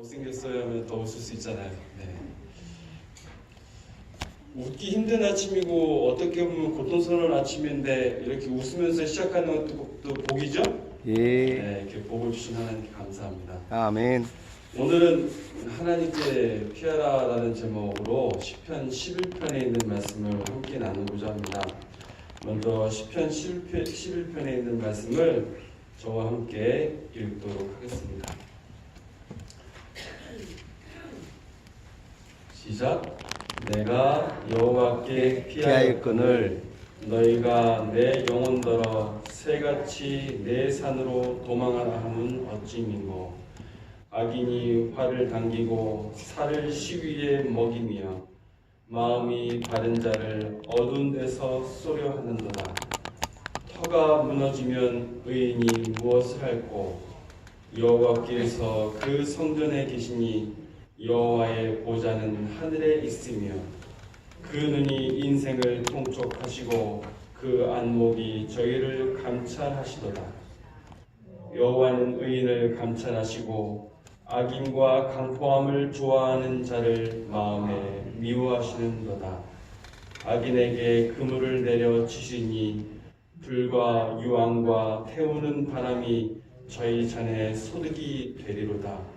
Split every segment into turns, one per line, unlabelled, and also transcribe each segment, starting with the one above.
못생겼어요 하면 더 웃을 수 있잖아요. 네. 웃기 힘든 아침이고 어떻게 보면 고통스러운 아침인데 이렇게 웃으면서 시작하는 것도 복이죠?
예.
네, 이렇게 복을 주신 하나님께 감사합니다.
아멘.
오늘은 하나님께 피하라라는 제목으로 시편 11편에 있는 말씀을 함께 나누고자 합니다. 먼저 시편 11편에 있는 말씀을 저와 함께 읽도록 하겠습니다. 시작. 내가 여호와께 피하였거늘 너희가 내 영혼더러 새같이 내 산으로 도망하라 함은 어찌미고 악인이 활을 당기고 살을 시위에 먹이며 마음이 바른 자를 어두운 데서 쏘려 하는도다. 터가 무너지면 의인이 무엇을 할꼬 여호와께서 그 성전에 계시니 여호와의 보좌는 하늘에 있으며 그 눈이 인생을 통촉하시고 그 안목이 저희를 감찰하시도다. 여호와는 의인을 감찰하시고 악인과 강포함을 좋아하는 자를 마음에 미워하시는도다. 악인에게 그물을 내려 치시니 불과 유황과 태우는 바람이 저희 잔에 소득이 되리로다.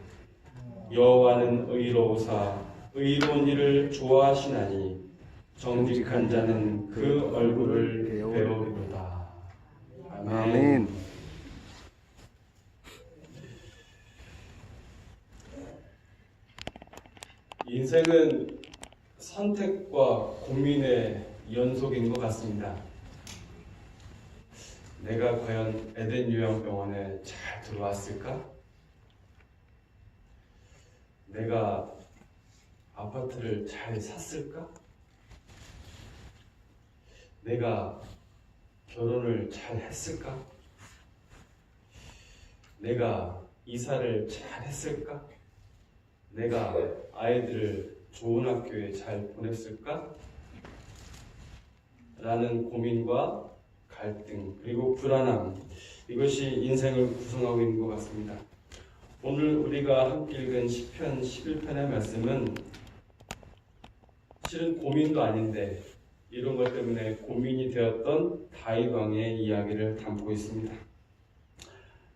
여호와는 의로우사 의로운 일을 좋아하시나니 정직한 자는 그 얼굴을 배우리로다. 아멘.
아멘.
인생은 선택과 고민의 연속인 것 같습니다. 내가 과연 에덴 요양병원에 잘 들어왔을까? 내가 아파트를 잘 샀을까? 내가 결혼을 잘 했을까? 내가 이사를 잘 했을까? 내가 아이들을 좋은 학교에 잘 보냈을까? 라는 고민과 갈등 그리고 불안함, 이것이 인생을 구성하고 있는 것 같습니다. 오늘 우리가 함께 읽은 시편 11편의 말씀은 실은 고민도 아닌데 이런 것 때문에 고민이 되었던 다윗 왕의 이야기를 담고 있습니다.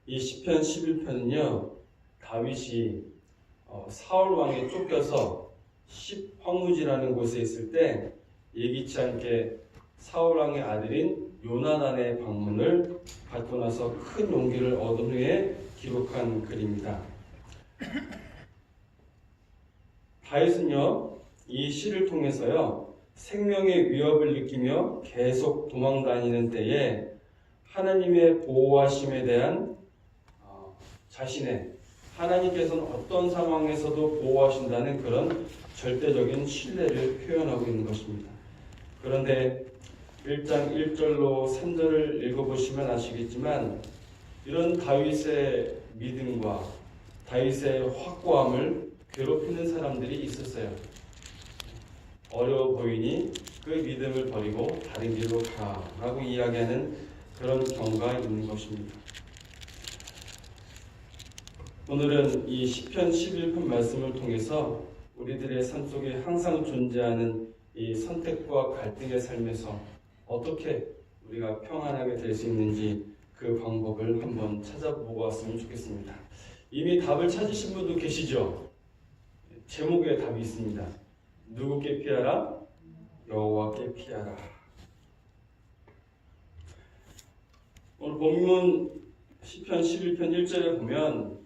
이 시편 11편은요, 다윗이 사울 왕에 쫓겨서 십황무지라는 곳에 있을 때 예기치 않게 사울 왕의 아들인 요나단의 방문을 받고 나서 큰 용기를 얻은 후에 기록한 글입니다. 다윗은요, 이 시를 통해서요, 생명의 위협을 느끼며 계속 도망 다니는 때에 하나님의 보호하심에 대한 자신의 하나님께서는 어떤 상황에서도 보호하신다는 그런 절대적인 신뢰를 표현하고 있는 것입니다. 그런데 1장 1절로 3절을 읽어보시면 아시겠지만 이런 다윗의 믿음과 다윗의 확고함을 괴롭히는 사람들이 있었어요. 어려워 보이니 그 믿음을 버리고 다른 길로 가라고 이야기하는 그런 경우가 있는 것입니다. 오늘은 이 시편 11편 말씀을 통해서 우리들의 삶 속에 항상 존재하는 이 선택과 갈등의 삶에서 어떻게 우리가 평안하게 될 수 있는지 그 방법을 한번 찾아보고 왔으면 좋겠습니다. 이미 답을 찾으신 분도 계시죠? 제목에 답이 있습니다. 누구께 피하라? 여호와께 피하라. 오늘 본문 시편 11편 1절에 보면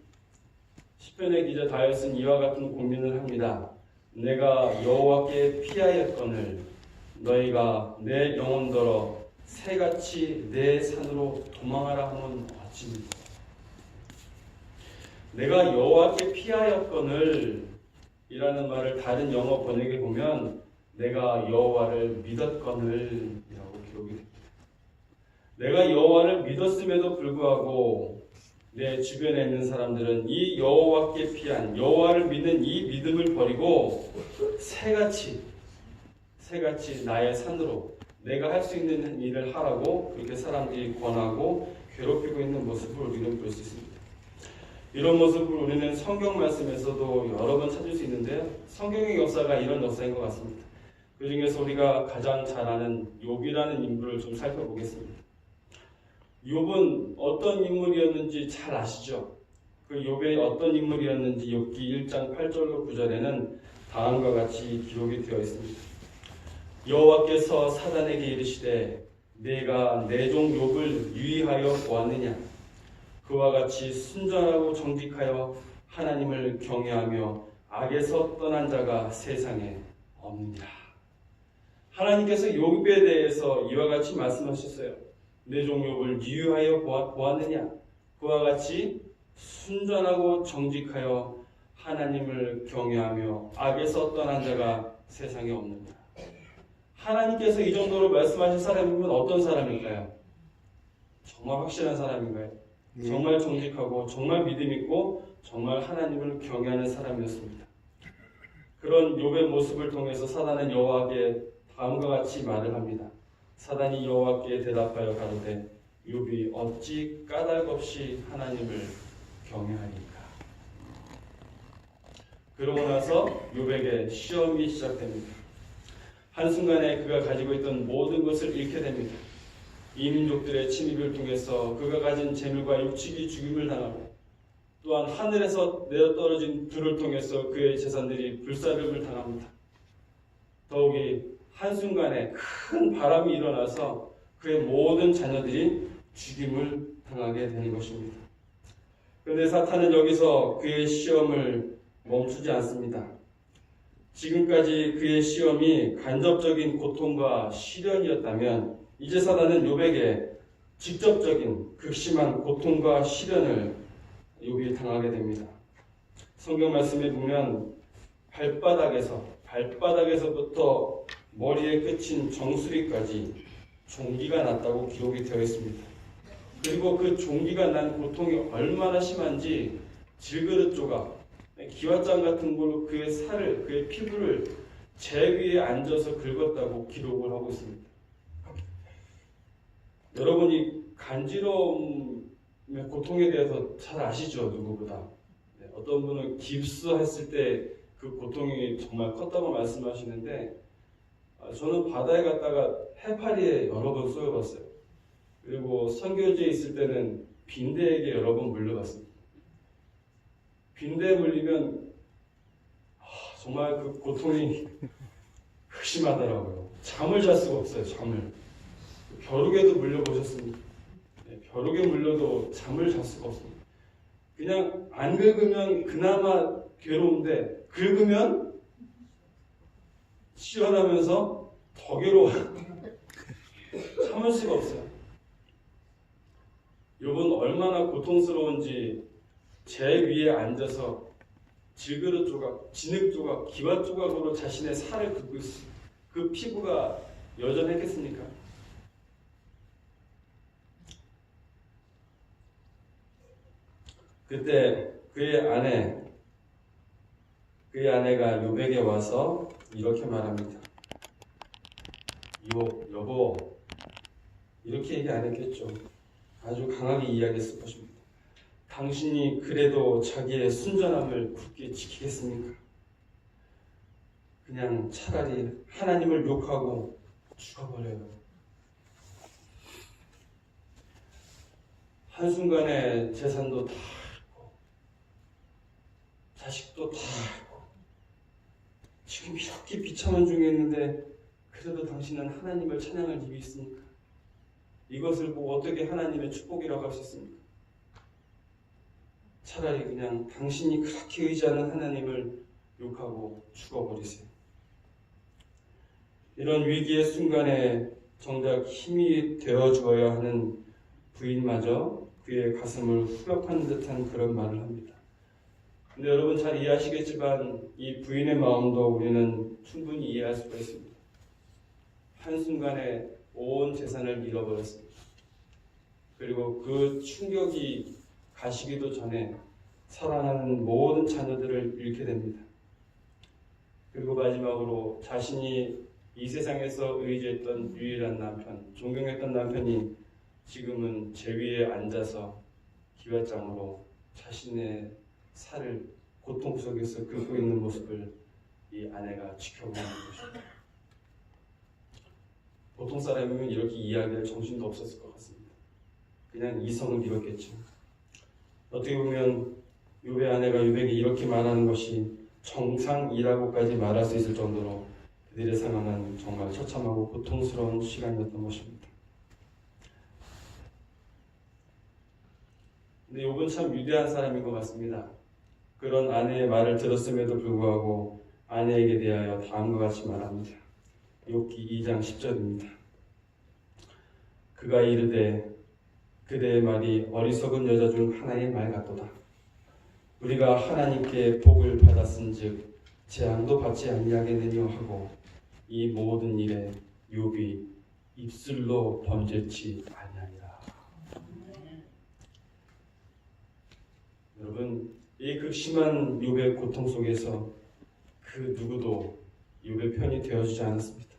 시편의 기자 다윗은 이와 같은 고민을 합니다. 내가 여호와께 피하였거늘 너희가 내 영혼더러 새같이 내 산으로 도망하라 하면 어찌미꼬. 내가 여호와께 피하였거늘 이라는 말을 다른 영어 번역에 보면 내가 여호와를 믿었거늘 이라고 기록이 됩니다. 내가 여호와를 믿었음에도 불구하고 내 주변에 있는 사람들은 이 여호와께 피한 여호와를 믿는 이 믿음을 버리고 새같이 나의 산으로 내가 할 수 있는 일을 하라고 그렇게 사람들이 권하고 괴롭히고 있는 모습을 우리는 볼 수 있습니다. 이런 모습을 우리는 성경 말씀에서도 여러 번 찾을 수 있는데요. 성경의 역사가 이런 역사인 것 같습니다. 그 중에서 우리가 가장 잘 아는 욥이라는 인물을 좀 살펴보겠습니다. 욥은 어떤 인물이었는지 잘 아시죠? 그 욥의 어떤 인물이었는지 욥기 1장 8절로 9절에는 다음과 같이 기록이 되어 있습니다. 여호와께서 사단에게 이르시되 내가 내 종 욥을 유의하여 보았느냐? 그와 같이 순전하고 정직하여 하나님을 경외하며 악에서 떠난 자가 세상에 없느니라. 하나님께서 욥에 대해서 이와 같이 말씀하셨어요. 내 종 욥을 유의하여 보았느냐? 그와 같이 순전하고 정직하여 하나님을 경외하며 악에서 떠난 자가 세상에 없느니라. 하나님께서 이 정도로 말씀하신 사람이면 어떤 사람일까요? 정말 확실한 사람인가요? 정말 정직하고 정말 믿음 있고 정말 하나님을 경외하는 사람이었습니다. 그런 욥의 모습을 통해서 사단은 여호와께 다음과 같이 말을 합니다. 사단이 여호와께 대답하여 가로되 욥이 어찌 까닭 없이 하나님을 경외하리까. 그러고 나서 욥에게 시험이 시작됩니다. 한순간에 그가 가지고 있던 모든 것을 잃게 됩니다. 이민족들의 침입을 통해서 그가 가진 재물과 육축이 죽임을 당하고 또한 하늘에서 내려떨어진 불을 통해서 그의 재산들이 불사름을 당합니다. 더욱이 한순간에 큰 바람이 일어나서 그의 모든 자녀들이 죽임을 당하게 되는 것입니다. 그런데 사탄은 여기서 그의 시험을 멈추지 않습니다. 지금까지 그의 시험이 간접적인 고통과 시련이었다면 이제 사단은 욥에게 직접적인 극심한 고통과 시련을 욥이 당하게 됩니다. 성경 말씀에 보면 발바닥에서부터 머리에 끝인 정수리까지 종기가 났다고 기록이 되어 있습니다. 그리고 그 종기가 난 고통이 얼마나 심한지 질그릇 조각, 기왓장 같은 걸로 그의 살을, 그의 피부를 재 위에 앉아서 긁었다고 기록을 하고 있습니다. 여러분이 간지러움의 고통에 대해서 잘 아시죠? 누구보다. 어떤 분은 깁스했을 때 그 고통이 정말 컸다고 말씀하시는데 저는 바다에 갔다가 해파리에 여러 번 쏘여봤어요. 그리고 선교지에 있을 때는 빈대에게 여러 번 물려봤습니다. 빈대에 물리면 정말 그 고통이 극심하더라고요. 잠을 잘 수가 없어요. 잠을. 벼룩에도 물려보셨습니까? 벼룩에 물려도 잠을 잘 수가 없습니다. 그냥 안 긁으면 그나마 괴로운데 긁으면 시원하면서 더 괴로워요. 참을 수가 없어요. 욥은 얼마나 고통스러운지 재 위에 앉아서 질그릇 조각, 진흙 조각, 기왓 조각으로 자신의 살을 긁고 있어요. 그 피부가 여전했겠습니까? 그때 그의 아내가 욥에게 와서 이렇게 말합니다. 욥, 여보, 이렇게 얘기 안 했겠죠. 아주 강하게 이야기했을 것입니다. 당신이 그래도 자기의 순전함을 굳게 지키겠습니까? 그냥 차라리 하나님을 욕하고 죽어버려요. 한순간에 재산도 다 잃고 자식도 다 잃고 지금 이렇게 비참한 중에 있는데 그래도 당신은 하나님을 찬양할 힘이 있습니까? 이것을 보고 어떻게 하나님의 축복이라고 할 수 있습니까? 차라리 그냥 당신이 그렇게 의지하는 하나님을 욕하고 죽어버리세요. 이런 위기의 순간에 정작 힘이 되어줘야 하는 부인마저 그의 가슴을 후벼파는 듯한 그런 말을 합니다. 근데 여러분 잘 이해하시겠지만 이 부인의 마음도 우리는 충분히 이해할 수가 있습니다. 한순간에 온 재산을 잃어버렸습니다. 그리고 그 충격이 가시기도 전에 사랑하는 모든 자녀들을 잃게 됩니다. 그리고 마지막으로 자신이 이 세상에서 의지했던 유일한 남편, 존경했던 남편이 지금은 제 위에 앉아서 기왓장으로 자신의 살을 고통 속에서 긁고 있는 모습을 이 아내가 지켜보는 것입니다. 보통 사람이면 이렇게 이야기할 정신도 없었을 것 같습니다. 그냥 이성을 잃었겠죠. 어떻게 보면 욥의 아내가 욥에게 이렇게 말하는 것이 정상이라고까지 말할 수 있을 정도로 그들의 상황은 정말 처참하고 고통스러운 시간이었던 것입니다. 근데 욥은 참 위대한 사람인 것 같습니다. 그런 아내의 말을 들었음에도 불구하고 아내에게 대하여 다음과 같이 말합니다. 욥기 2장 10절입니다. 그가 이르되 그대의 말이 어리석은 여자 중 하나의 말 같도다. 우리가 하나님께 복을 받았은즉 재앙도 받지 아니하겠느냐 하고 이 모든 일에 욥이 입술로 범죄치 아니하니라. 여러분, 이 극심한 욥의 고통 속에서 그 누구도 욥의 편이 되어주지 않았습니다.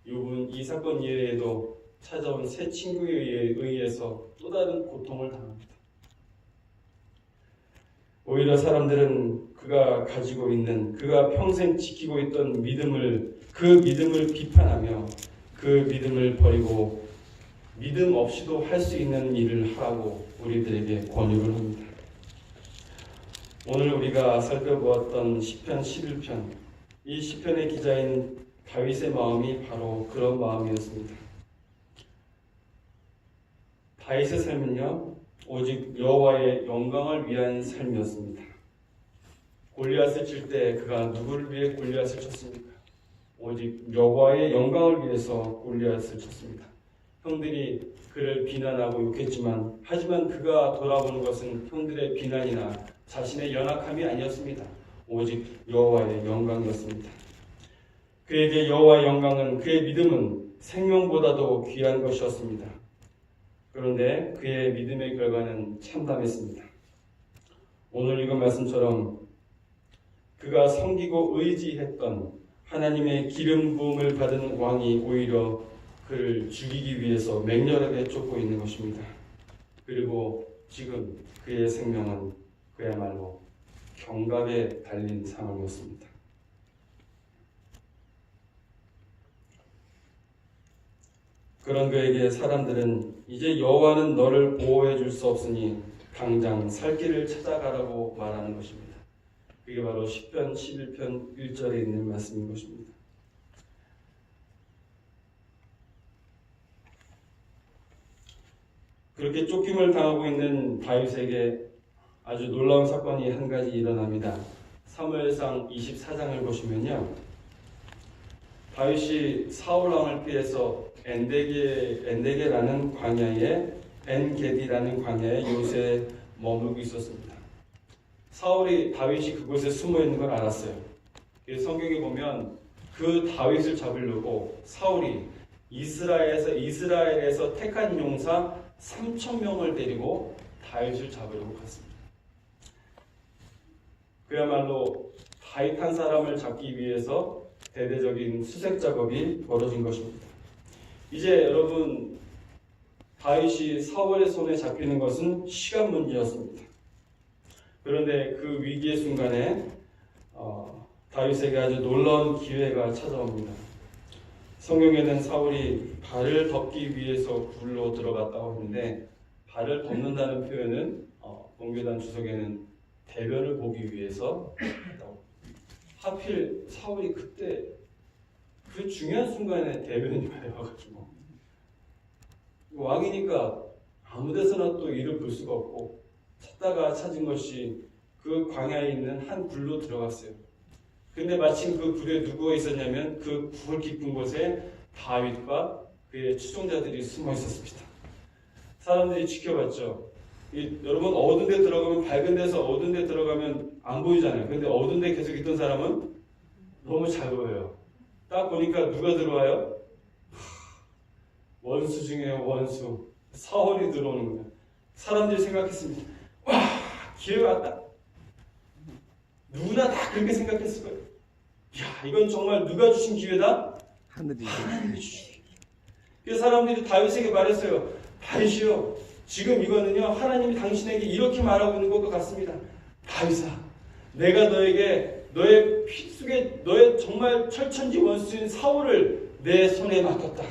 욥은 이 사건 이외에도 찾아온 새 친구에 의해서 또 다른 고통을 당합니다. 오히려 사람들은 그가 가지고 있는, 그가 평생 지키고 있던 그 믿음을 비판하며 그 믿음을 버리고 믿음 없이도 할 수 있는 일을 하라고 우리들에게 권유를 합니다. 오늘 우리가 살펴보았던 시편 11편, 이 시편의 기자인 다윗의 마음이 바로 그런 마음이었습니다. 다윗의 삶은요, 오직 여호와의 영광을 위한 삶이었습니다. 골리앗을 칠 때 그가 누구를 위해 골리앗을 쳤습니까? 오직 여호와의 영광을 위해서 골리앗을 쳤습니다. 형들이 그를 비난하고 욕했지만 하지만 그가 돌아보는 것은 형들의 비난이나 자신의 연약함이 아니었습니다. 오직 여호와의 영광이었습니다. 그에게 여호와의 영광은, 그의 믿음은 생명보다도 귀한 것이었습니다. 그런데 그의 믿음의 결과는 참담했습니다. 오늘 읽은 말씀처럼 그가 섬기고 의지했던 하나님의 기름 부음을 받은 왕이 오히려 그를 죽이기 위해서 맹렬하게 쫓고 있는 것입니다. 그리고 지금 그의 생명은 그야말로 경각에 달린 상황이었습니다. 그런 그에게 사람들은 이제 여호와는 너를 보호해 줄 수 없으니 당장 살 길을 찾아가라고 말하는 것입니다. 그게 바로 시편 11편 1절에 있는 말씀인 것입니다. 그렇게 쫓김을 당하고 있는 다윗에게 아주 놀라운 사건이 한 가지 일어납니다. 사무엘상 24장을 보시면요, 다윗이 사울 왕을 피해서 엔데게라는 광야에, 엔게디라는 광야에 요새 머물고 있었습니다. 사울이 다윗이 그곳에 숨어 있는 걸 알았어요. 성경에 보면 그 다윗을 잡으려고 사울이 이스라엘에서 택한 용사 3,000명을 데리고 다윗을 잡으려고 갔습니다. 그야말로 다윗 한 사람을 잡기 위해서 대대적인 수색 작업이 벌어진 것입니다. 이제 여러분, 다윗이 사울의 손에 잡히는 것은 시간 문제였습니다. 그런데 그 위기의 순간에 다윗에게 아주 놀라운 기회가 찾아옵니다. 성경에는 사울이 발을 덮기 위해서 굴로 들어갔다고 하는데, 발을 덮는다는 표현은 봉교단 주석에는 대변을 보기 위해서 했다고. 하필 사울이 그때 그 중요한 순간에 대변이 와가지고, 왕이니까 아무 데서나 또 이를 볼 수가 없고 찾다가 찾은 것이 그 광야에 있는 한 굴로 들어갔어요. 근데 마침 그 굴에 누구가 있었냐면 그 굴 깊은 곳에 다윗과 그의 추종자들이 숨어 있었습니다. 사람들이 지켜봤죠. 여러분, 어두운 데 들어가면, 밝은 데서 어두운 데 들어가면 안 보이잖아요. 근데 어두운 데 계속 있던 사람은 너무 잘 보여요. 딱 보니까 누가 들어와요? 원수 중에 원수, 사울이 들어오는 거예요. 사람들이 생각했습니다. 와, 기회가 왔다. 누구나 다 그렇게 생각했을 거예요. 야, 이건 정말 누가 주신 기회다? 하나님이 주신. 그래서 사람들이 다윗에게 말했어요. 다윗이요, 지금 이거는요, 하나님이 당신에게 이렇게 말하고 있는 것 같습니다. 다윗아, 내가 너에게 너의 피 속에 너의 정말 철천지 원수인 사울을 내 손에 맡겼다.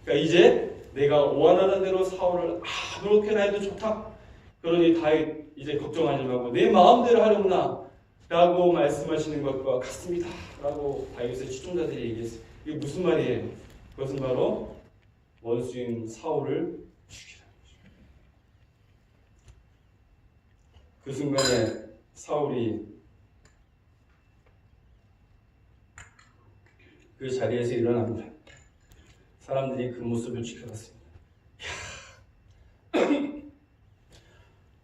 그러니까 이제 내가 원하는 대로 사울을 아무렇게나 해도 좋다. 그러니 다윗 이제 걱정하지 말고 내 마음대로 하려구나 라고 말씀하시는 것과 같습니다. 라고 다윗의 추종자들이 얘기했어요. 이게 무슨 말이에요? 그것은 바로 원수인 사울을 죽이라는 거죠. 그 순간에 사울이 그 자리에서 일어납니다. 사람들이 그 모습을 지켜봤습니다.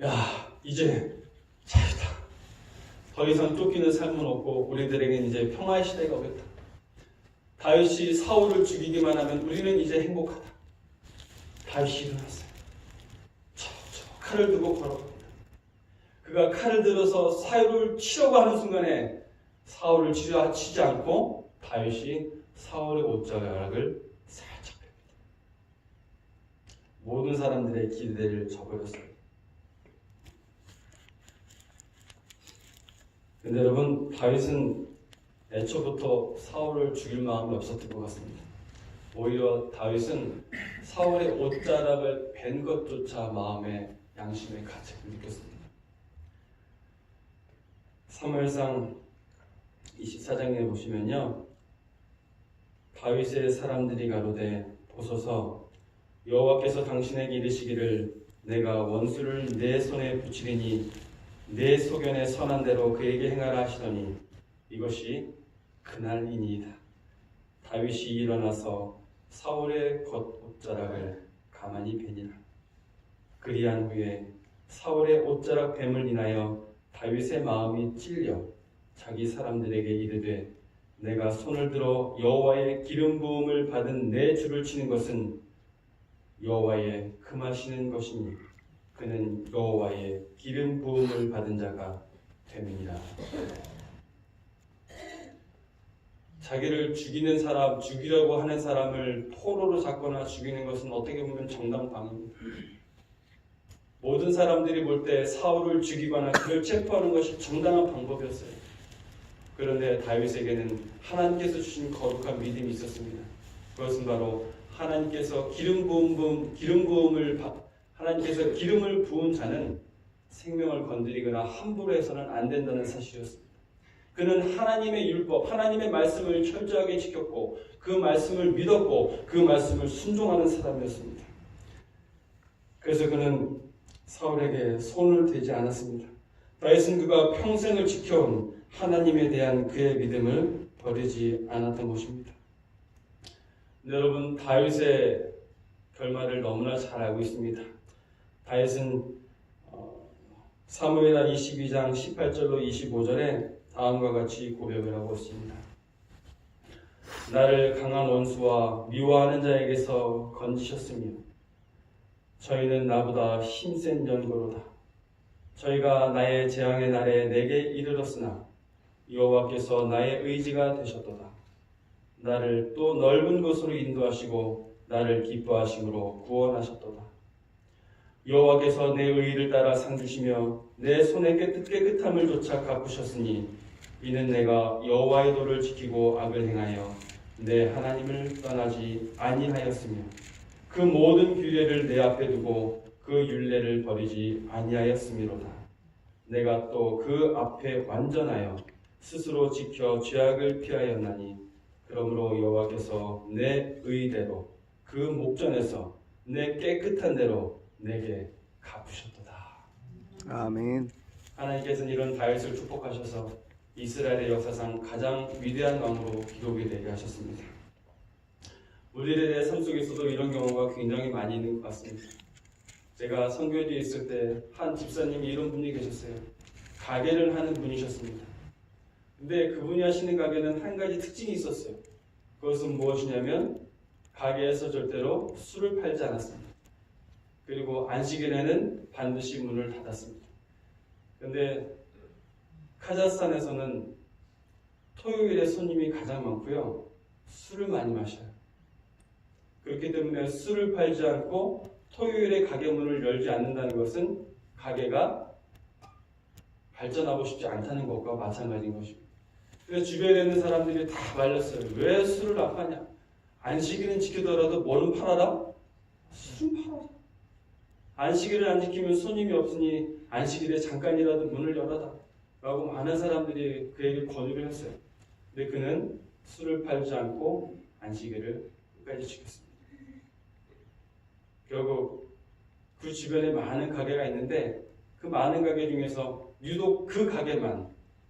야, 이제 자유다. 더 이상 쫓기는 삶은 없고 우리들에겐 이제 평화의 시대가 오겠다. 다윗이 사울을 죽이기만 하면 우리는 이제 행복하다. 다윗이 일어났어요. 저 칼을 들고 걸어갑니다. 그가 칼을 들어서 사울을 치려고 하는 순간에 사울을 치지 않고 다윗이 사울의 옷자락을 살짝 뺍니다. 모든 사람들의 기대를 저버렸어요. 근데 여러분, 다윗은 애초부터 사울을 죽일 마음이 없었던 것 같습니다. 오히려 다윗은 사울의 옷자락을 벤 것조차 마음에 양심의 가책을 느꼈습니다. 사무엘상 24장에 보시면요, 다윗의 사람들이 가로되 보소서 여호와께서 당신에게 이르시기를 내가 원수를 내 손에 붙이리니 내 소견에 선한 대로 그에게 행하라 하시더니 이것이 그날이니이다. 다윗이 일어나서 사울의 겉옷자락을 가만히 베니라. 그리한 후에 사울의 옷자락 뱀을 인하여 다윗의 마음이 찔려 자기 사람들에게 이르되 내가 손을 들어 여호와의 기름 부음을 받은 내 주를 치는 것은 여호와의 금하시는 것이니 그는 여호와의 기름 부음을 받은 자가 됨이니라. 자기를 죽이는 사람, 죽이려고 하는 사람을 포로로 잡거나 죽이는 것은 어떻게 보면 정당방위입니다. 모든 사람들이 볼 때 사울을 죽이거나 그를 체포하는 것이 정당한 방법이었어요. 그런데 다윗에게는 하나님께서 주신 거룩한 믿음이 있었습니다. 그것은 바로 하나님께서 하나님께서 기름을 부은 자는 생명을 건드리거나 함부로 해서는 안 된다는 사실이었습니다. 그는 하나님의 율법, 하나님의 말씀을 철저하게 지켰고 그 말씀을 믿었고 그 말씀을 순종하는 사람이었습니다. 그래서 그는 사울에게 손을 대지 않았습니다. 다윗은 그가 평생을 지켜온 하나님에 대한 그의 믿음을 버리지 않았던 것입니다. 여러분, 다윗의 결말을 너무나 잘 알고 있습니다. 다윗은 사무엘하 22장 18절로 25절에 다음과 같이 고백을 하고 있습니다. 나를 강한 원수와 미워하는 자에게서 건지셨으며 저희는 나보다 힘센 연고로다. 저희가 나의 재앙의 날에 내게 이르렀으나 여호와께서 나의 의지가 되셨도다. 나를 또 넓은 곳으로 인도하시고 나를 기뻐하심으로 구원하셨도다. 여호와께서 내 의를 따라 상 주시며 내 손의 깨끗함을 조차 갚으셨으니 이는 내가 여호와의 도를 지키고 악을 행하여 내 하나님을 떠나지 아니하였으며 그 모든 규례를 내 앞에 두고 그 율례를 버리지 아니하였음이로다. 내가 또 그 앞에 완전하여 스스로 지켜 죄악을 피하였나니 그러므로 여호와께서 내 의대로 그 목전에서 내 깨끗한 대로 내게 갚으셨도다.
아멘.
하나님께서는 이런 다윗을 축복하셔서 이스라엘의 역사상 가장 위대한 왕으로 기록이 되게 하셨습니다. 우리들의 삶 속에서도 이런 경우가 굉장히 많이 있는 것 같습니다. 제가 선교지에 있을 때 한 집사님이 이런 분이 계셨어요. 가게를 하는 분이셨습니다. 근데 그분이 하시는 가게는 한 가지 특징이 있었어요. 그것은 무엇이냐면 가게에서 절대로 술을 팔지 않았습니다. 그리고 안식일에는 반드시 문을 닫았습니다. 근데 카자흐스탄에서는 토요일에 손님이 가장 많고요. 술을 많이 마셔요. 그렇기 때문에 술을 팔지 않고 토요일에 가게 문을 열지 않는다는 것은 가게가 발전하고 싶지 않다는 것과 마찬가지인 것입니다. 그래서 주변에 있는 사람들이 다 말렸어요. 왜 술을 안 파냐? 안식일은 지키더라도 뭐는 팔아라? 술은 팔아라. 안식일을 안 지키면 손님이 없으니 안식일에 잠깐이라도 문을 열어라 라고 많은 사람들이 그에게 권유를 했어요. 근데 그는 술을 팔지 않고 안식일을 끝까지 지켰습니다. 결국 그 주변에 많은 가게가 있는데 그 많은 가게 중에서 유독 그 가게만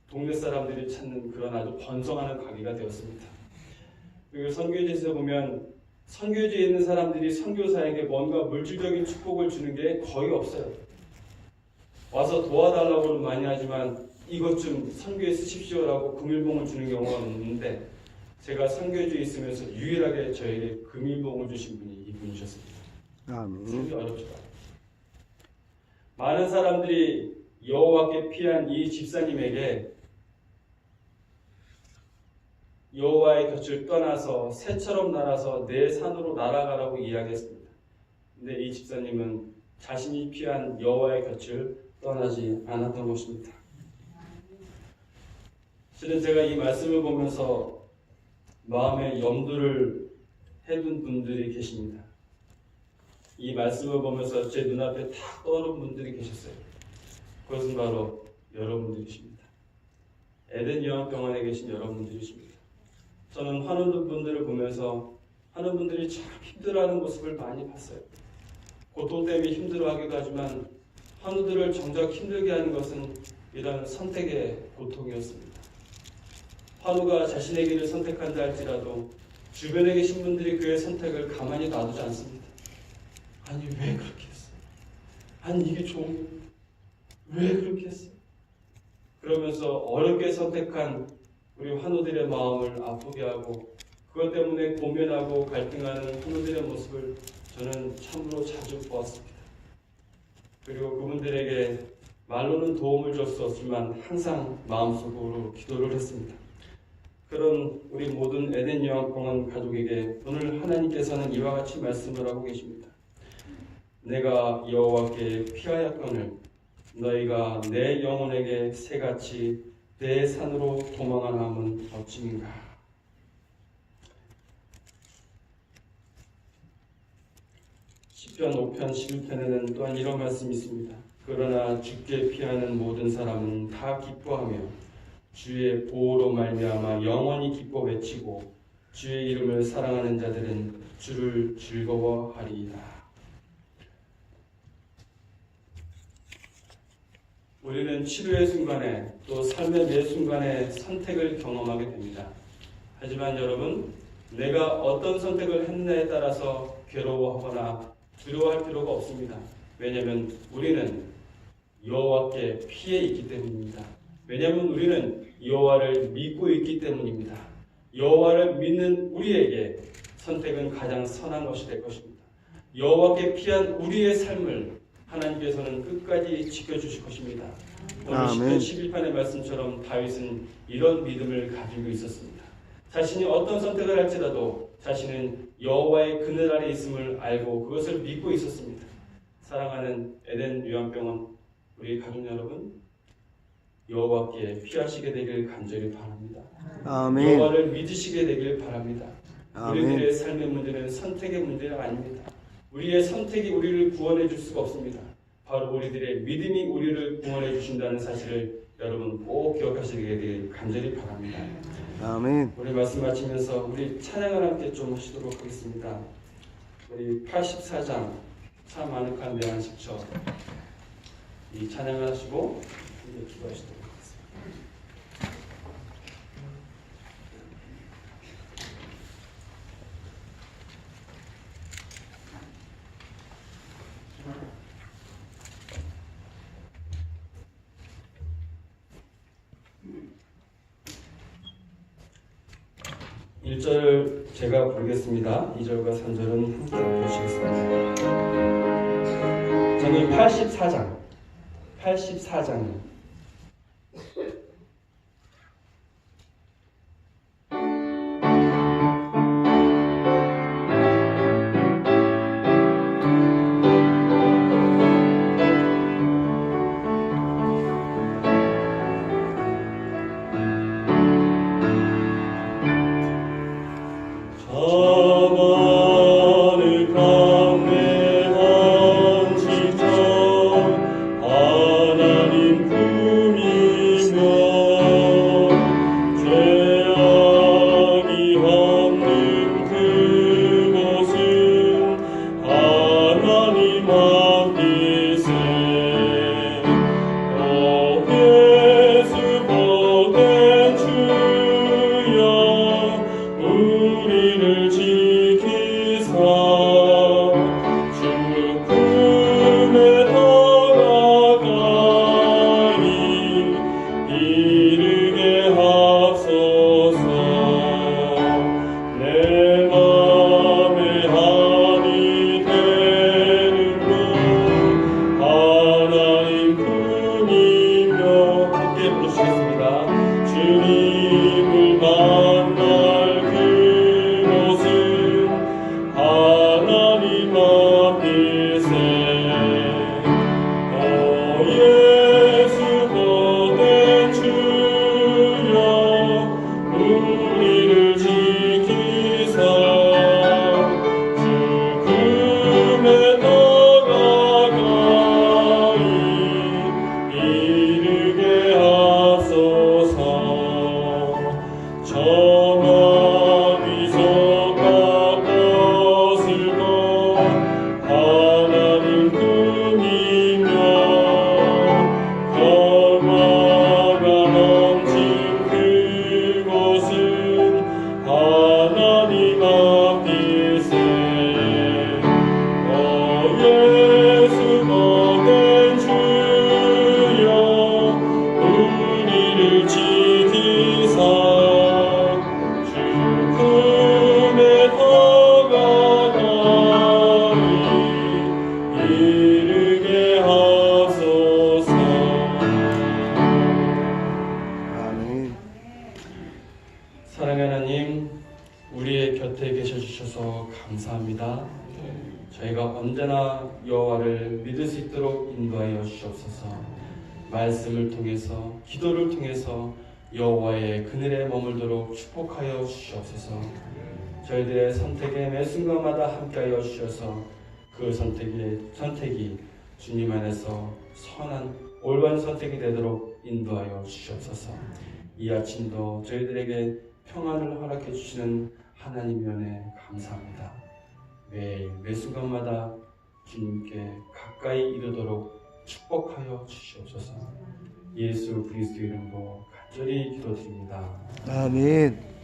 동네 사람들이 찾는 그런 아주 번성하는 가게가 되었습니다. 그리고 선교지에서 보면 선교지에 있는 사람들이 선교사에게 뭔가 물질적인 축복을 주는 게 거의 없어요. 와서 도와달라고는 많이 하지만 이것 좀 선교에 쓰십시오라고 금일봉을 주는 경우가 없는데 제가 선교지에 있으면서 유일하게 저에게 금일봉을 주신 분이 이분이셨습니다. 아멘. 어렵죠. 많은 사람들이 여호와께 피한 이 집사님에게 여호와의 곁을 떠나서 새처럼 날아서 내 산으로 날아가라고 이야기했습니다. 근데 이 집사님은 자신이 피한 여호와의 곁을 떠나지 않았던 것입니다. 실은 제가 이 말씀을 보면서 마음에 염두를 해둔 분들이 계십니다. 이 말씀을 보면서 제 눈앞에 탁 떠오른 분들이 계셨어요. 그것은 바로 여러분들이십니다. 에덴 요한병원에 계신 여러분들이십니다. 저는 환우들 분들을 보면서 하는 분들이 참 힘들어하는 모습을 많이 봤어요. 고통 때문에 힘들어하기도 하지만 환우들을 정작 힘들게 하는 것은 이런 선택의 고통이었습니다. 환우가 자신의 길을 선택한다 할지라도 주변에 계신 분들이 그의 선택을 가만히 놔두지 않습니다. 아니 왜 그렇게 했어? 아니 이게 좋은 겁니다. 왜 그렇게 했어? 그러면서 어렵게 선택한 우리 환우들의 마음을 아프게 하고 그것 때문에 고민하고 갈등하는 환우들의 모습을 저는 참으로 자주 보았습니다. 그리고 그분들에게 말로는 도움을 줄 수 없지만 항상 마음속으로 기도를 했습니다. 그런 우리 모든 에덴 요한병원 가족에게 오늘 하나님께서는 이와 같이 말씀을 하고 계십니다. 내가 여호와께 피하였거늘 너희가 내 영혼에게 새같이 내 산으로 도망하함은 어찌민가. 시편 5편 11편에는 또한 이런 말씀이 있습니다. 그러나 주께 피하는 모든 사람은 다 기뻐하며 주의 보호로 말미암아 영원히 기뻐 외치고 주의 이름을 사랑하는 자들은 주를 즐거워하리이다. 우리는 치료의 순간에 또 삶의 매 순간에 선택을 경험하게 됩니다. 하지만 여러분, 내가 어떤 선택을 했느냐에 따라서 괴로워하거나 두려워할 필요가 없습니다. 왜냐하면 우리는 여호와께 피해 있기 때문입니다. 왜냐하면 우리는 여호와를 믿고 있기 때문입니다. 여호와를 믿는 우리에게 선택은 가장 선한 것이 될 것입니다. 여호와께 피한 우리의 삶을 하나님께서는 끝까지 지켜주실 것입니다. 오늘 시편 11편의 말씀처럼 다윗은 이런 믿음을 가지고 있었습니다. 자신이 어떤 선택을 할지라도 자신은 여호와의 그늘 아래 있음을 알고 그것을 믿고 있었습니다. 사랑하는 에덴 요한병원 우리 가족 여러분, 여호와께 피하시게 되길 간절히 바랍니다. 아멘. 여호와를 믿으시게 되길 바랍니다. 아멘. 우리들의 삶의 문제는 선택의 문제가 아닙니다. 우리의 선택이 우리를 구원해 줄 수가 없습니다. 바로 우리들의 믿음이 우리를 구원해 주신다는 사실을 여러분 꼭 기억하시게 되길 간절히 바랍니다. 아멘. 우리 말씀 마치면서 우리 찬양을 함께 좀 하시도록 하겠습니다. 우리 84장 참 아늑한 내 안식처 이 찬양을 하시고 이제 기도하시도록 하겠습니다. 1절 제가 부르겠습니다. 2절과 3절은 함께 부르시겠습니다. 저는 84장 사랑하는 하나님, 우리의 곁에 계셔 주셔서 감사합니다. 저희가 언제나 여호와를 믿을 수 있도록 인도하여 주시옵소서. 말씀을 통해서, 기도를 통해서 여호와의 그늘에 머물도록 축복하여 주시옵소서. 저희들의 선택에 매 순간마다 함께하여 주셔서 그 선택이 주님 안에서 선한 올바른 선택이 되도록 인도하여 주시옵소서. 이 아침도 저희들에게 평안을 허락해 주시는 하나님의 은혜 감사합니다. 매일 매 순간마다 주님께 가까이 이르도록 축복하여 주시옵소서. 예수 그리스도 이름으로 간절히 기도드립니다.
아멘.